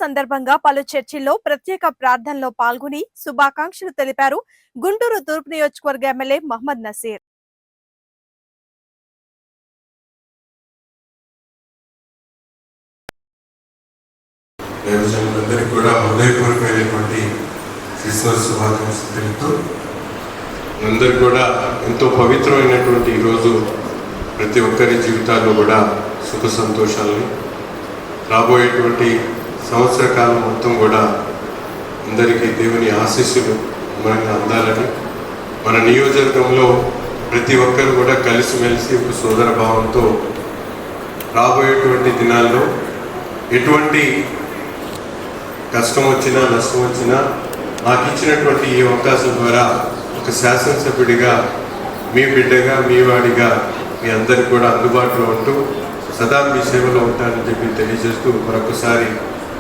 సందర్భంగా పలు చర్చిల్లో ప్రత్యేక ప్రార్థనలో పాల్గొని శుభాకాంక్షలు తెలిపారు గుంటూరు తూర్పు నియోజకవర్గ ఎమ్మెల్యే మహమ్మద్ నసీర్. దేవజనులందరికీ కూడా హృదయపూర్వకమైనటువంటి క్రిస్మస్ శుభాకాంక్షలు తెలుపుతూ అందరికీ కూడా ఎంతో పవిత్రమైనటువంటి ఈరోజు ప్రతి ఒక్కరి జీవితాల్లో కూడా సుఖ సంతోషాలను రాబోయేటువంటి సంవత్సర కాలం మొత్తం కూడా అందరికీ దేవుని ఆశీస్సులు మనకు అందాలని, మన నియోజకవర్గంలో ప్రతి ఒక్కరు కూడా కలిసిమెలిసి ఒక సోదర భావంతో రాబోయేటువంటి దినాల్లో ఎటువంటి కష్టం వచ్చినా నష్టం వచ్చినా నాకు ఇచ్చినటువంటి ఈ అవకాశం ద్వారా ఒక శాసనసభ్యుడిగా, మీ బిడ్డగా, మీ వాడిగా మీ అందరికి కూడా అందుబాటులో ఉంటూ సదా మీ సేవలో ఉంటానని చెప్పి తెలియజేస్తూ మరొకసారి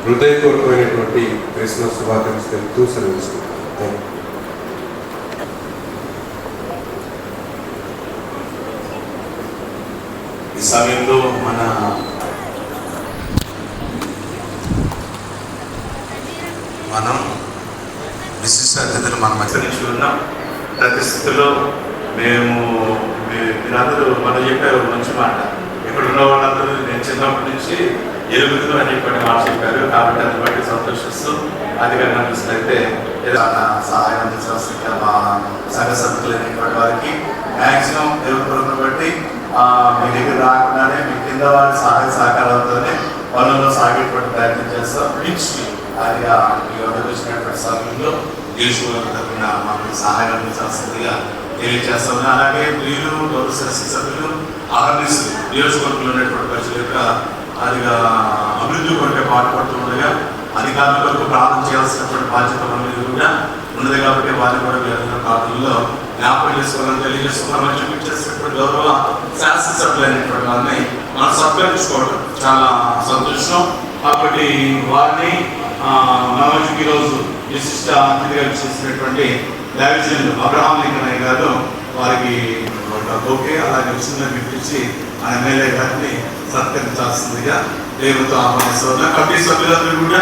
హృదయపూర్వకమైనటువంటి క్రిస్మస్ శుభాకాంక్షలు తెలుపుతూ సెలవిస్తున్నాను. ఈ సమయంలో మనం విశిష్ట అతిథులు మన మధ్య నుంచి ఉన్నాం. ప్రతి స్థితిలో మీరందరూ మనం చెప్పారు మంచి మాట. ఇక్కడ ఉన్న వాళ్ళందరూ నేను చిన్నప్పటి నుంచి ఎరుగుతూ అని చెప్పి మాట చెప్పారు. కాబట్టి దాన్ని బట్టి సంతోషిస్తూ అధికంగా చూసినట్లయితే ఏదైనా సహాయం అందించవలసిన మా సంఘ సభ్యులైనటువంటి వారికి మ్యాక్సిమం ఎరుగుతున్న బట్టి మీ దగ్గర రాకుండానే మీ కింద వారి సహాయ సహకారాలతోనే పనుల్లో సాగేటువంటి ప్రయత్నం చేస్తాం. మించి అదిగా మీ వద్దకు వచ్చినటువంటి సమయంలో నియోజకవర్గం తరఫున మాకు సహాయం అందించాల్సిందిగా తెలియజేస్తాము. అలాగే మీరు గౌరవ శాసనసభ్యులు ఆర్ఎస్ నియోజకవర్గంలో ఉన్నటువంటి ప్రజల యొక్క అదిగా అభివృద్ధి కొరకే పాటుపడుతుండగా అధికారుల కొరకు ప్రార్థన చేయాల్సినటువంటి బాధ్యత మన మీద కూడా ఉన్నది. కాబట్టి వారిని కూడా మీరు ప్రార్థనలో జ్ఞాపకం చేసుకోవాలని తెలియజేసుకున్నామని చూపించేసినటువంటి గౌరవ శాసనసభ్యులైనటువంటి వారిని మనం సత్కరించుకోవడం చాలా సంతోషం. కాబట్టి వారిని మనోజ్కి ఈరోజు విశిష్ట అతిథిగా చేసినటువంటి దైవజనులు అబ్రహాం లింకన్ గారు వారికి ఓకే అలాగే చిన్న గిఫ్ట్ ఇచ్చి ఆ ఎమ్మెల్యే గారిని సత్కరించాల్సిందిగా దేవుతో ఆహ్వానిస్తున్నా. కమిటీ సభ్యులందరూ కూడా